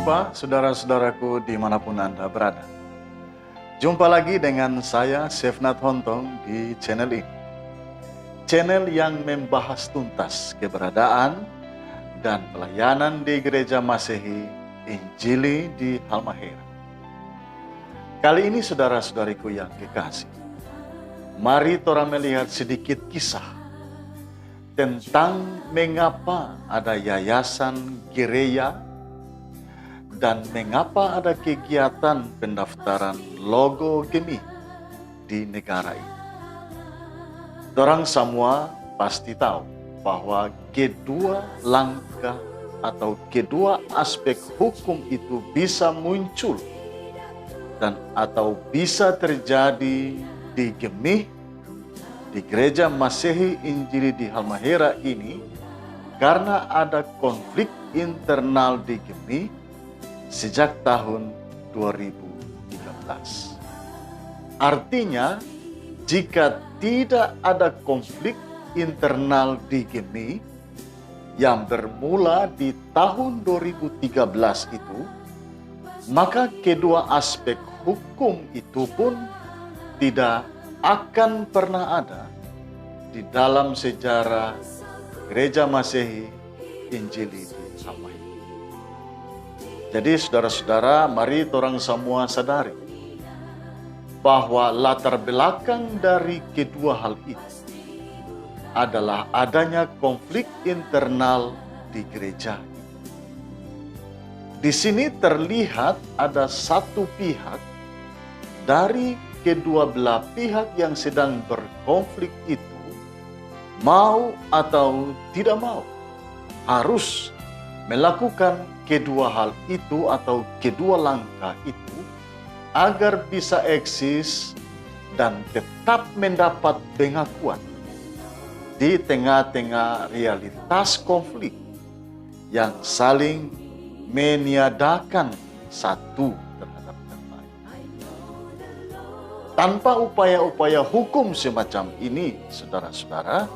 jumpa saudara-saudaraku dimanapun Anda berada. Jumpa lagi dengan saya, Chef Nat Hontong, di channel ini. Channel yang membahas tuntas keberadaan dan pelayanan di Gereja Masehi Injili di Halmahera. Kali ini saudara-saudariku yang kekasih, mari kita melihat sedikit kisah tentang mengapa ada yayasan gereja dan mengapa ada kegiatan pendaftaran logo GEMI di negara ini. Orang semua pasti tahu bahwa kedua langkah atau kedua aspek hukum itu bisa muncul dan atau bisa terjadi di GEMI, di Gereja Masehi Injili di Halmahera ini, karena ada konflik internal di GEMI sejak tahun 2013. Artinya, jika tidak ada konflik internal di GEMI yang bermula di tahun 2013 itu, maka kedua aspek hukum itu pun tidak akan pernah ada di dalam sejarah Gereja Masehi Injili di Halmahera. Jadi saudara-saudara, mari orang semua sadari bahwa latar belakang dari kedua hal itu adalah adanya konflik internal di gereja. Di sini terlihat ada satu pihak dari kedua belah pihak yang sedang berkonflik itu, mau atau tidak mau, harus melakukan kedua hal itu atau kedua langkah itu agar bisa eksis dan tetap mendapat pengakuan di tengah-tengah realitas konflik yang saling meniadakan satu terhadap yang lain. Tanpa upaya-upaya hukum semacam ini, saudara-saudara,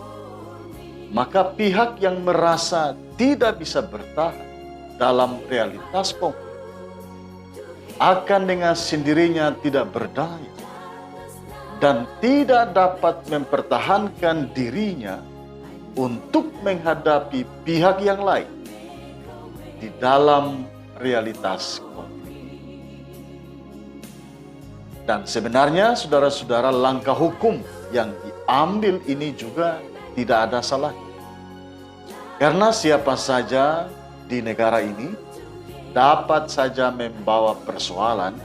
maka pihak yang merasa tidak bisa bertahan dalam realitas konflik akan dengan sendirinya tidak berdaya dan tidak dapat mempertahankan dirinya untuk menghadapi pihak yang lain di dalam realitas konflik. Dan sebenarnya saudara-saudara, langkah hukum yang diambil ini juga tidak ada salahnya. Karena siapa saja di negara ini dapat saja membawa persoalan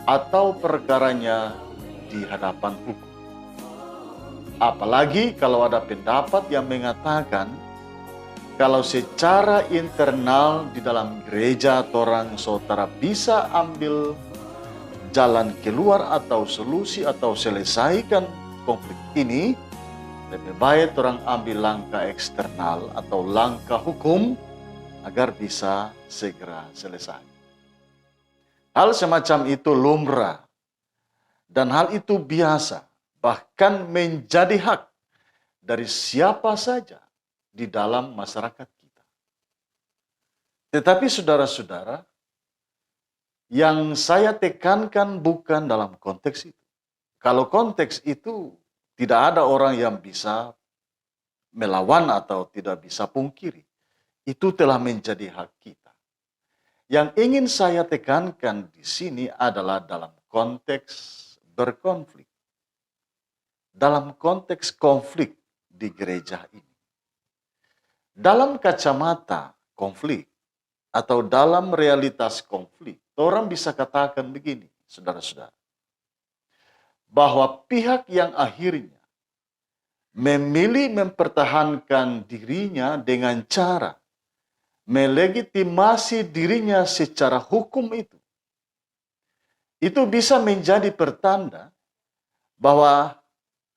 atau perkaranya di hadapan hukum. Apalagi kalau ada pendapat yang mengatakan kalau secara internal di dalam gereja orang saudara bisa ambil jalan keluar atau solusi atau selesaikan konflik ini, lebih baik orang ambil langkah eksternal atau langkah hukum agar bisa segera selesai. Hal semacam itu lumrah dan hal itu biasa, bahkan menjadi hak dari siapa saja di dalam masyarakat kita. Tetapi saudara-saudara, yang saya tekankan bukan dalam konteks itu. Kalau konteks itu tidak ada orang yang bisa melawan atau tidak bisa pungkiri. Itu telah menjadi hak kita. Yang ingin saya tekankan di sini adalah dalam konteks berkonflik. Dalam konteks konflik di gereja ini. Dalam kacamata konflik atau dalam realitas konflik, orang bisa katakan begini, saudara-saudara. Bahwa pihak yang akhirnya memilih mempertahankan dirinya dengan cara melegitimasi dirinya secara hukum itu bisa menjadi pertanda bahwa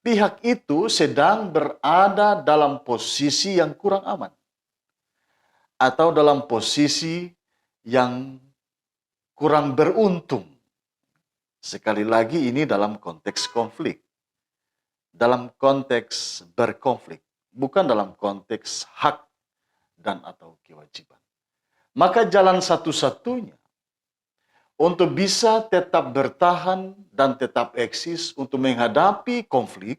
pihak itu sedang berada dalam posisi yang kurang aman atau dalam posisi yang kurang beruntung. Sekali lagi ini dalam konteks konflik. Dalam konteks berkonflik. Bukan dalam konteks hak dan atau kewajiban. Maka jalan satu-satunya untuk bisa tetap bertahan dan tetap eksis untuk menghadapi konflik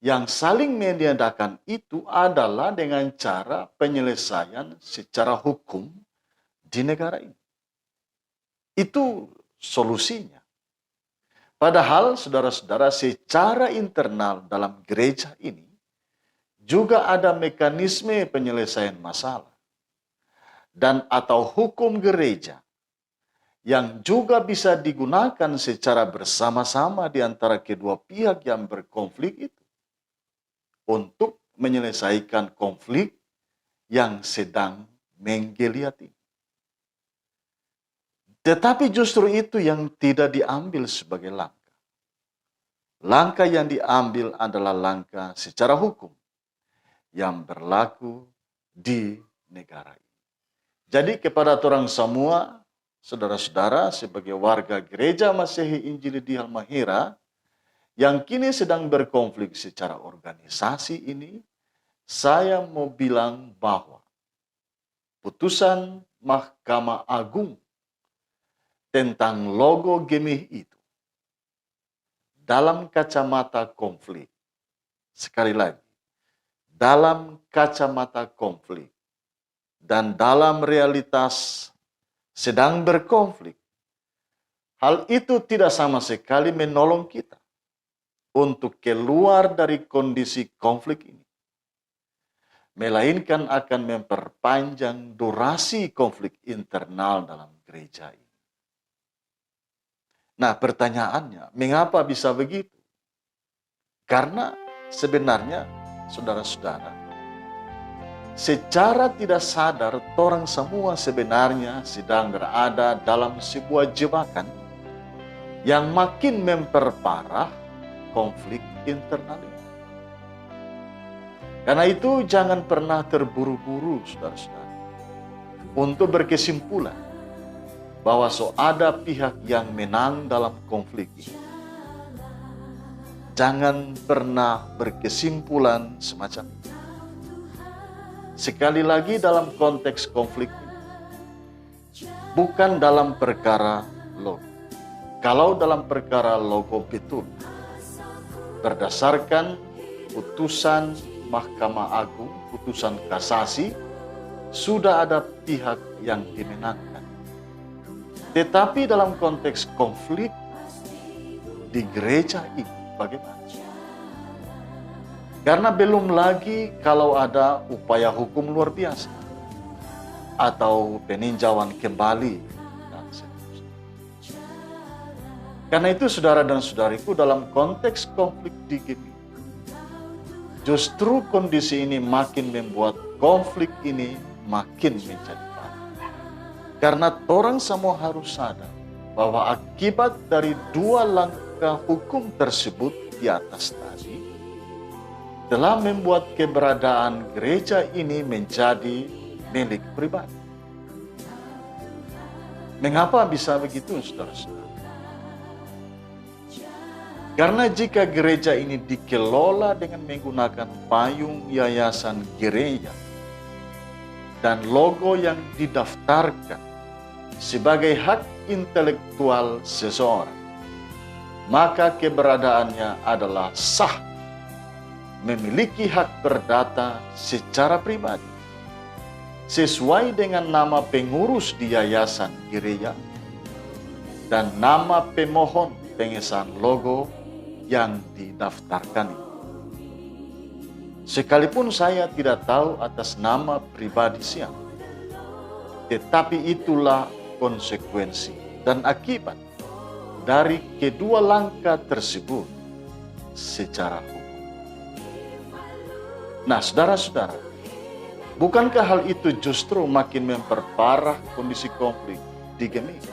yang saling meniadakan itu adalah dengan cara penyelesaian secara hukum di negara ini. Itu solusinya. Padahal saudara-saudara, secara internal dalam gereja ini juga ada mekanisme penyelesaian masalah dan atau hukum gereja yang juga bisa digunakan secara bersama-sama di antara kedua pihak yang berkonflik itu untuk menyelesaikan konflik yang sedang menggeliat ini. Tetapi justru itu yang tidak diambil sebagai langkah. Langkah yang diambil adalah langkah secara hukum yang berlaku di negara ini. Jadi kepada orang semua, saudara-saudara, sebagai warga gereja Masehi Injili di Halmahera, yang kini sedang berkonflik secara organisasi ini, saya mau bilang bahwa putusan Mahkamah Agung tentang logo Gemih itu, dalam kacamata konflik, sekali lagi, dalam kacamata konflik, dan dalam realitas sedang berkonflik, hal itu tidak sama sekali menolong kita untuk keluar dari kondisi konflik ini, melainkan akan memperpanjang durasi konflik internal dalam gereja ini. Nah, pertanyaannya, mengapa bisa begitu? Karena sebenarnya, saudara-saudara, secara tidak sadar, orang semua sebenarnya sedang berada dalam sebuah jebakan yang makin memperparah konflik internal ini. Karena itu jangan pernah terburu-buru, saudara-saudara, untuk berkesimpulan bahwa ada pihak yang menang dalam konflik ini. Jangan pernah berkesimpulan semacam itu. Sekali lagi dalam konteks konflik ini, bukan dalam perkara logo. Kalau dalam perkara logo betul, berdasarkan putusan Mahkamah Agung, putusan kasasi, sudah ada pihak yang dimenangkan. Tetapi dalam konteks konflik di gereja ini bagaimana? Karena belum lagi kalau ada upaya hukum luar biasa atau peninjauan kembali dan seterusnya. Karena itu saudara dan saudariku, dalam konteks konflik di Gemih, justru kondisi ini makin membuat konflik ini makin menjadi parah. Karena orang semua harus sadar bahwa akibat dari dua langkah hukum tersebut di atas tadi telah membuat keberadaan gereja ini menjadi milik pribadi. Mengapa bisa begitu, saudara-saudara? Karena jika gereja ini dikelola dengan menggunakan payung yayasan gereja dan logo yang didaftarkan sebagai hak intelektual seseorang, maka keberadaannya adalah sah, memiliki hak perdata secara pribadi, sesuai dengan nama pengurus di yayasan gereja dan nama pemohon pengesahan logo yang didaftarkan itu. Sekalipun saya tidak tahu atas nama pribadi siapa, tetapi itulah konsekuensi dan akibat dari kedua langkah tersebut secara hukum. Nah, saudara-saudara, bukankah hal itu justru makin memperparah kondisi konflik di Gemih?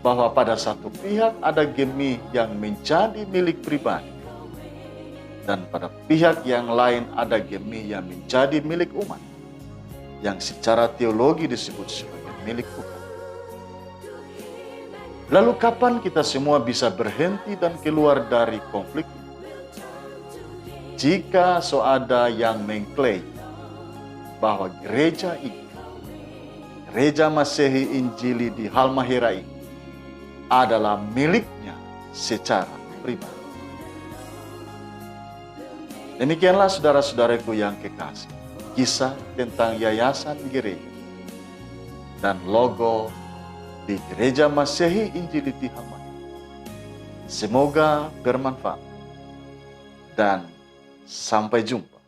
Bahwa pada satu pihak ada Gemih yang menjadi milik pribadi, dan pada pihak yang lain ada Gemih yang menjadi milik umat, yang secara teologi disebut sebagai milik Tuhan. Lalu kapan kita semua bisa berhenti dan keluar dari konflik ini? Jika ada yang mengklaim bahwa gereja ini Gereja Masehi Injili di Halmahera ini adalah miliknya secara pribadi. Demikianlah saudara-saudaraku yang kekasih, kisah tentang yayasan gereja dan logo di Gereja Masehi Injili di Halmahera. Semoga bermanfaat dan sampai jumpa.